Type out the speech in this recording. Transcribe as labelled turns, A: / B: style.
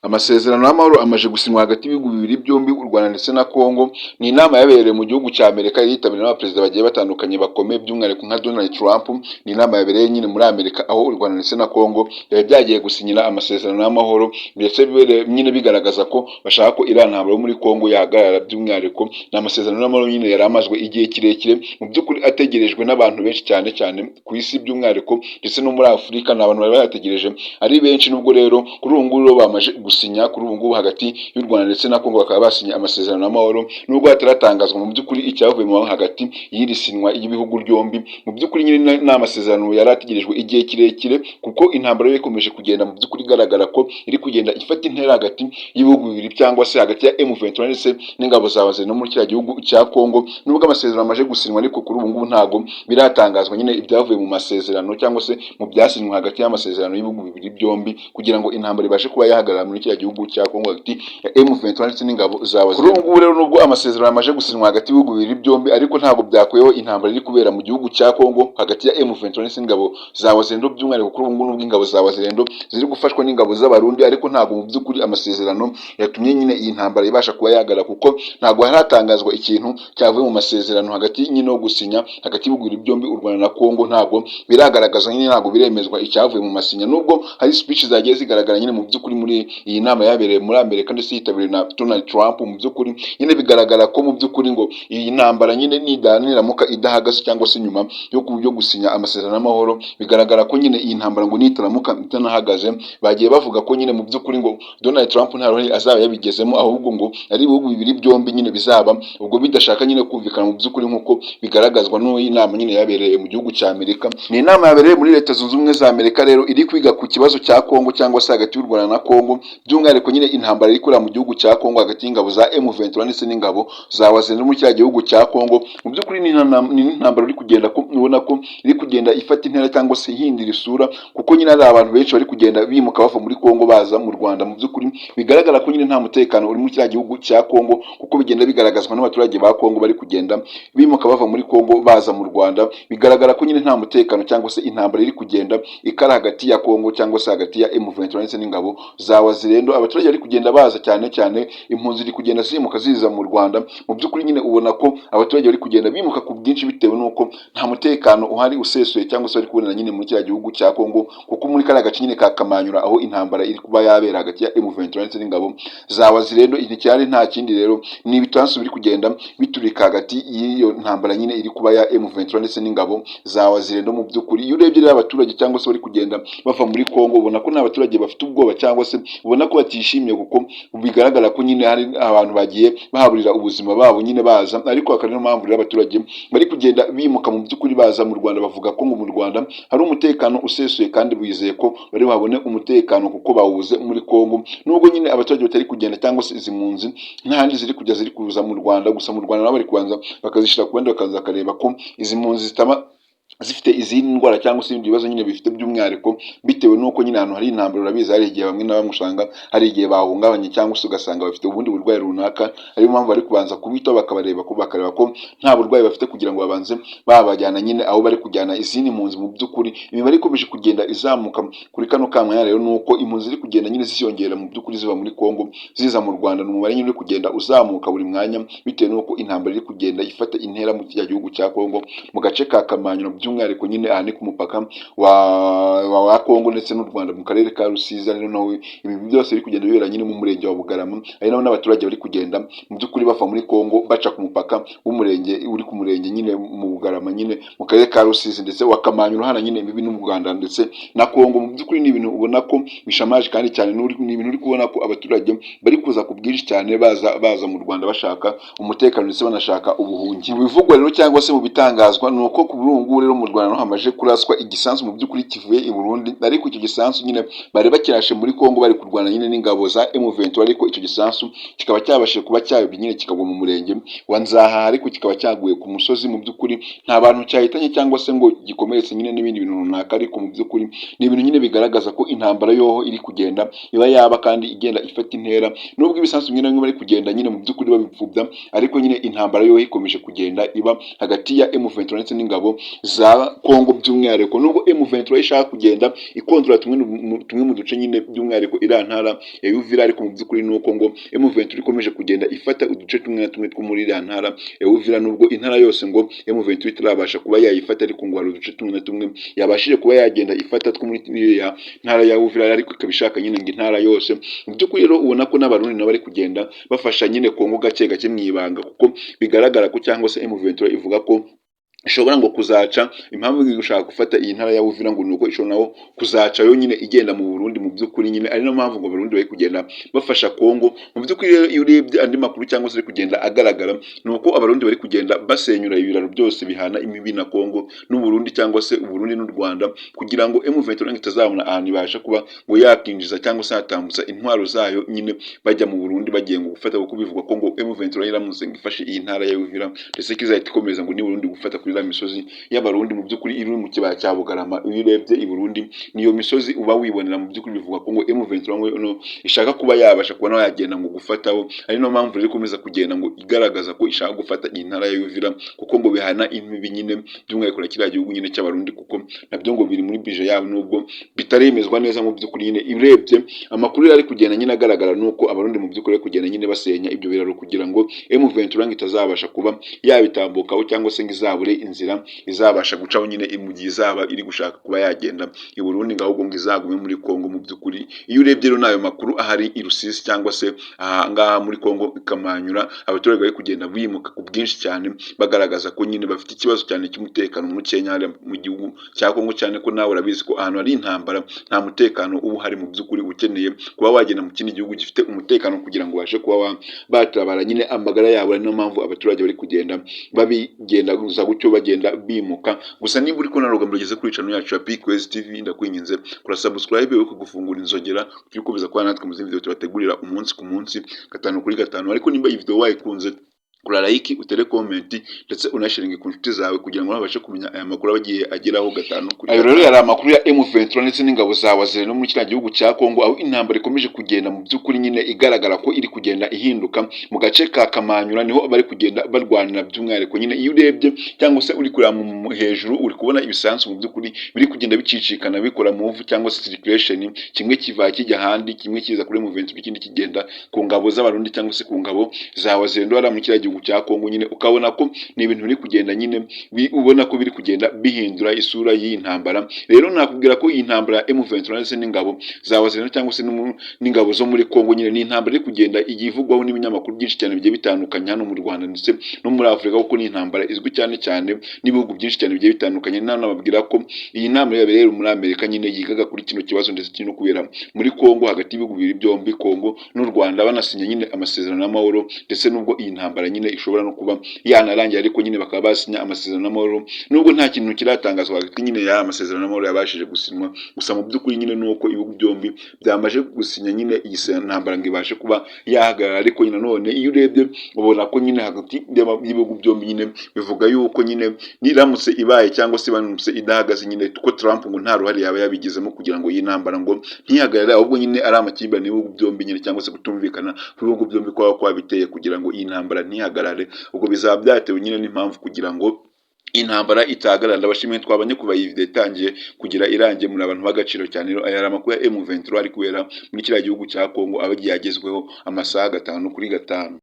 A: Amasezerano y'amahoro amaze gusinywa hagati y'ibihugu bibiri byombi u Rwanda ndetse na Congo. Ni inama yabereye mu gihugu cya Amerika yitabiriwe n'abaperezida bagiye batandukanye bakomeye by'umwihariko nka Donald Trump. Ni inama yabereye nyine muri Amerika aho u Rwanda ndetse na Congo byari byagiye gusinyira amasezerano y'amahoro, ndetse nyine bigaragaza ko bashaka ko iriya ntambara yo muri Congo yahagarara. By'umwihariko ni amasezerano y'amahoro nyine yari amazwe igihe kirekire, mu by'ukuri ategerejwe n'abantu benshi cyane cyane ku isi by'umwihariko ndetse no muri Afurika. Ni abantu bari bayategereje ari benshi, nubwo rero kuri ubu ngubu bamaze gusinya kuri ubu ngubu hagati y'u Rwanda ndetse na Congo bakaba basinye amasezerano y'amahoro, nubwo hataratangazwa mu by'ukuri icyavuyemo hagati y'iri sinwa y'ibihugu byombi. Mu by'ukuri nyine ni amasezerano yari ategerejwe igihe kirekire, kuko intambara yo ikomeje kugenda mu by'ukuri igaragara ko iri kugenda ifata intera hagati y'ibihugu bibiri, cyangwa se hagati ya M23 ndetse n'ingabo za waziri no muri kiriya gihugu cya Congo. Nubwo amasezerano amaze gusinywa, ariko kuri ubu ngubu ntabwo biratangazwa nyine ibyavuye mu masezerano cyangwa se mu byasinywe hagati y'amasezerano y'ibihugu bibiri byombi, kugira ngo intambara ibashe kuba yahagarara muri kiriya gihugu cya Congo hagati ya M23 ndetse n'ingabo za waziri. Kuri ubu ngubu rero nubwo amasezerano amaze gusinywa hagati y'ibihugu bibiri byombi, ariko ntabwo byakuyeho intambara iri kubera mu gihugu cya Congo hagati ya M23 ndetse n'ingabo za wazirendo. By'umwihariko kuri ubu ngubu nubwo ingabo za wazirendo ziri gufashwa n'ingabo z'abarundi, ariko ntabwo mu by'ukuri amasezerano yatumye nyine iyi ntambara ibasha kuba yahagarara, kuko ntabwo haratangazwa ikintu cyavuye mu masezerano hagati nyine yo gusinya hagati y'ibihugu bibiri byombi u Rwanda na Congo. Ntabwo biragaragaza nyine, ntabwo biremezwa icyavuye mu masinya, nubwo hari speech zagiye zigaragara nyine mu by'ukuri muri iyi nama yabereye muri Amerika ndetse yitabiriwe na Donald Trump. Mu by'ukuri nyine bigaragara ko mu by'ukuri ngo iyi ntambara nyine niramuka idahagaze cyangwa se nyuma yo gusinya amasezerano y'amahoro, bigaragara ko nyine iyi ntambara ngo nitaramuka itanahagaze, bagiye bavuga ko nyine mu by'ukuri ngo Donald Trump nta ruhare azaba yabigezemo, ahubwo ngo ari ibihugu bibiri byombi nyine bizaba ubwo bidashaka nyine kumvikana mu by'ukuri, nk'uko bigaragazwa n'iyi nama nyine yabereye mu gihugu cya Amerika. Ni inama yabereye muri Leta Zunze Ubumwe za Amerika rero iri kwiga ku kibazo cya Congo cyangwa se hagati y'u Rwanda na Congo, by'umwihariko nyine intambara iri kurira mu gihugu cya Congo hagati y'ingabo za M23 ndetse n'ingabo za wazirendo muri kiriya gihugu cya Congo. Mu by'ukuri ni intambara iri kugenda ko ubona ko iri kugenda ifata intera cyangwa se ihindura isura, kuko nyine hari abantu benshi bari kugenda bimuka bava muri Congo baza mu Rwanda. Mu by'ukuri bigaragara ko nyine nta mutekano uri muri kiriya gihugu cya Congo, kuko bigenda bigaragazwa n'abaturage ba Congo bari kugenda bimuka bava muri Congo baza mu Rwanda. Bigaragara ko nyine nta mutekano cyangwa se intambara iri kugenda ikara hagati ya Congo cyangwa se hagati ya M23 ndetse n'ingabo za wazirendo. Abaturage bari kugenda baza cyane cyane, impunzi ziri kugenda zimuka ziza mu Rwanda. Mu by'ukuri nyine ubona ko abaturage bari kugenda bimuka ku bwinshi, bitewe n'uko nta mutekano uhari usesuye cyangwa se bari kubonera nyine muri kiriya gihugu cya Congo, kuko muri kariya gace nyine ka Kamanyura aho intambara iri kuba yabera hagati ya M23 ndetse n'ingabo za wazirendo, icyari nta kindi rero ni ibitansu biri kugenda biturika hagati y'iyo ntambara nyine iri kuba ya M23 ndetse n'ingabo za wazirendo. Mu by'ukuri iyo urebye rero abaturage cyangwa se bari kugenda bava muri Congo, ubona ko n'abaturage bafite ubwoba cyangwa se ubona ko batishimiye, kuko bigaragara ko nyine hari abantu bagiye bahaburira ubuzima babo nyine baza. Ariko akaba ariyo mpamvu rero abaturage bari kugenda bimuka mu by'ukuri baza mu Rwanda. Bavuga ko ngo mu Rwanda hari umutekano usesuye, kandi bizeye ko bari babone umutekano kuko bawubuze muri Congo. Nubwo nyine abaturage batari kugenda cyangwa se izi mpunzi n'ahandi ziri kujya ziri kuza mu Rwanda, gusa mu Rwanda nabo bari kubanza bakazishyira ku bandi, bakaza bakareba ko izi mpunzi zitaba zifite izindi ndwara cyangwa se ibindi bibazo nyine bifite by'umwihariko, bitewe n'uko nyine ahantu hari intambara urabizi hari igihe bamwe na bamwe usanga hari igihe bahungabanye cyangwa se ugasanga bafite ubundi burwayi runaka. Ariyo mpamvu bari kubanza kubitaho bakareba ko nta burwayi bafite, kugira ngo babanze babajyana nyine aho bari kujyana izindi mpunzi. Mu by'ukuri imibare ikomeje kugenda izamuka kuri kano kamwanya rero, nuko impunzi ziri kugenda nyine ziyongera mu by'ukuri ziva muri Congo ziza mu Rwanda. Ni umubare nyine uri kugenda uzamuka buri mwanya, bitewe n'uko intambara iri kugenda ifata intera mu gihugu cya Congo mu gace ka Kamanyura, by'umwihariko nyine aha ni ku mupaka wa Congo ndetse n'u Rwanda mu karere ka Rusizi. Rero nawe ibi byose biri kugenda bibera nyine mu murenge wa Bugarama, ari naho n'abaturage bari kugenda mu by'ukuri bava muri Congo baca ku mupaka w'umurenge uri ku murenge nyine mu Bugarama nyine mu karere ka Rusizi ndetse wa Kamanyura hana nyine imbibi n'u Rwanda ndetse na Congo. Mu by'ukuri ni ibintu ubona ko bishamaje kandi cyane, ni ibintu uri kubona ko abaturage bari kuza ku bwinshi cyane baza mu Rwanda bashaka umutekano ndetse banashaka ubuhungi. Mu bivugwa rero cyangwa se mu bitangazwa, ni uko kuri ubu ngubu rero mu Rwanda no hamaje kuraswa igisansu mu by'ukuri kivuye i Burundi, ariko icyo gisansu nyine bari bakirashe muri Congo bari kurwana nyine n'ingabo za M23, ariko icyo gisansu kikaba cyabashije kuba cyabibye nyine kikagwa mu murenge wa Nzaha, ariko kikaba cyaguye ku musozi. Mu by'ukuri nta bantu cyahitanye cyangwa se ngo gikomeretse nyine n'ibindi bintu runaka, ariko mu by'ukuri ni ibintu nyine bigaragaza ko intambara yoho iri kugenda iba yaba kandi igenda ifata intera, nubwo ibisansu bimwe na bimwe bari kugenda nyine mu by'ukuri babipfubya, ariko nyine intambara yoho ikomeje kugenda iba hagati ya M23 ndetse n'ingabo za za Kongo by'umwihariko, nubwo M23 ishaka kugenda ikontrola tumwe mu duce nyine by'umwihariko iriya ntara ya Uvira, ariko mu by'ukuri nuko ngo M23 ikomeje kugenda ifata uduce tumwe na tumwe two muri iriya ntara ya Uvira, nubwo intara yose ngo M23 itarabasha kuba yayifata, ariko ngo hari uduce tumwe na tumwe yabashije kuba yagenda ifata two muri iriya ntara ya Uvira, ariko ikabishaka nyine ngo intara yose. Mu by'ukuri rero ubona ko n'abarundi nabo bari kugenda bafasha nyine Kongo gake gake mu ibanga, kuko bigaragara ko cyangwa se M23 ivuga ko ishobora ngo kuzaca, impamvu iri gushaka gufata iyi ntara ya Uvira ngo nuko ishobora naho kuzaca yo nyine igenda mu Burundi. Mu by'ukuri nyine ari no mpamvu ngo Burundi bari kugenda bafasha Kongo. Mu by'ukuri rero iyo urebye andi makuru cyangwa se ari kugenda agaragara, nuko abarundi bari kugenda basenyura ibiraro byose bihana imibi na Kongo n'u Burundi, cyangwa se u Burundi n'u Rwanda, kugira ngo M23 itazabona ahantu ibasha kuba ngo yakinjiza cyangwa se hatambutsa intwaro zayo nyine bajya mu Burundi bagiye ngo gufata, kuko bivugwa ko ngo M23 iramutse ngo ifashe iyi ntara ya Uvira ndetse kizahita ikomeza ngo ni Burundi gufata kuri misozi y'abarundi. Mu by'ukuri iri mu kibaya cya Bugarama, iyo urebye i Burundi niyo misozi uba wibonera. Mu by'ukuri bivuga ko ngo M23 no ishaka kuba yabasha kuba nayo yagenda ngo gufataho, ari no mpamvu rero ikomeza kugenda ngo igaragaza ko ishaka gufata iyi ntara ya Uvira, kuko ngo bihana imibi nyine by'umwihariko na kiriya gihugu nyine cy'abarundi, kuko nabyo ngo biri muri bije yabo nubwo bitaremezwa neza. Mu by'ukuri nyine urebye amakuru ari kugenda nyine agaragara nuko abarundi mu by'ukuri kugenda nyine basenya ibyo biraro, kugira ngo M23 itazabasha kuba yabitambukaho cyangwa se ngo izabure inzira izabasha gucaho nyine mu gihe izaba iri gushaka kuba yagenda i Burundi, ngo ahubwo ngo izagume muri Kongo. Mu by'ukuri iyo urebye rero n'ayo makuru ahari i Rusisi cyangwa se aha ngaha muri Kongo ikamanyura, abaturage bari kugenda bimuka ku bwinshi cyane, bagaragaza ko nyine bafite ikibazo cyane cy'umutekano muke mu gihugu cya Kongo, cyane ko nawe urabizi ko ahantu hari intambara nta mutekano uba uhari. Mu by'ukuri ukeneye kuba wagenda mu kindi gihugu gifite umutekano kugira ngo ubashe kuba batabara nyine amagara yabo. Ari no mpamvu abaturage bari kugenda babigendaguza gutyo bagenda bimuka. Gusa niba uri kubona rugamba rugeze kuri channel yacu ya PQuest TV, ndakwinginze kora subscribe yo kugufungura inzogera, tukomeza kwa natwe mu zindi video tubategurira umunsi ku munsi, gatanu kuri gatanu. Ariko nimba iyi video wayikunze, kora like, utere comment ndetse unasharinge ku nshuti zawe, kugira ngo babashe kumenya aya makuru abagiye ageraho gatanu kuri gatanu. Ayo rero yari amakuru ya M23 ndetse n'ingabo za wazire no muri kiriya gihugu cya Kongo, aho intambara ikomeje kugenda mu by'ukuri nyine igaragara ko iri kugenda ihinduka. Mu gace ka Kamanyura niho bari kugenda barwanira by'umwihariko nyine. Iyo urebye cyangwa se uri kureba mu hejuru, uri kubona ibisansu mu by'ukuri biri kugenda bicicikana bikora move cyangwa se circulation, kimwe kiva kijya handi, kimwe kiza kuri M23, ikindi kigenda ku ngabo z'abarundi cyangwa se ku ngabo za wazire ndo muri kiriya gihugu cya Kongo nyine. Ukabona ko ni ibintu biri kugenda nyine ubona ko biri kugenda bihindura isura y'iyi ntambara. Rero nakubwira ko iyi ntambara ya M23 ndetse n'ingabo za wazire cyangwa se n'ingabo zo muri Kongo nyine ni intambara iri kugenda igivugwaho n'ibinyamakuru byinshi cyane bigiye bitandukanye hano mu Rwanda ndetse no muri Afurika, kuko ni intambara izwi cyane cyane n'ibihugu byinshi cyane bigiye bitandukanye. Nababwira ko iyi ntambara yabereye muri Amerika nyine yigaga kuri kino kibazo ndetse kino kubera muri Kongo hagati y'ibihugu bibiri byombi, Kongo n'u Rwanda, banasinya nyine amasezerano y'amahoro. Ndetse nubwo iyi ntambara nyine ishobora no kuba yanarangira, ariko nyine bakaba basinya amasezerano y'amahoro, nubwo nta kintu kiratangazwa hagati nyine ya amasezerano y'amahoro yabashije gusinywa. Gusa mu by'ukuri nyine nuko ibihugu byombi byamaje gusinya nyine iyi ntambara ngo ibashe kuba yahagarara. Ariko nyine none iyo urebye ubona ko nyine hagati y'ibihugu byombi nyine bivuga yuko nyine niramutse ibaye cyangwa se banumse idahagaze nyine, ko Trump ngo nta ruhare yaba yabigizemo kugira ngo iyi ntambara ngo ntihagarare, ahubwo nyine ari amakimbirane y'ibihugu byombi nyine, cyangwa se kutumvikana ibihugu byombi kwa biteye kugira ngo iyi ntambara ntihagarare. Ubwo bizaba byatewe nyine n'impamvu kugira ngo intambara itahagarara. Ndabashimiye twabanye kuba iyi video itangiye kugira irangiye, muri abantu b'agaciro cyane. Rero aya amakuru ya M23 ari kubera muri kiriya gihugu cya Kongo abagiye agezweho amasaha 5 kuri 5.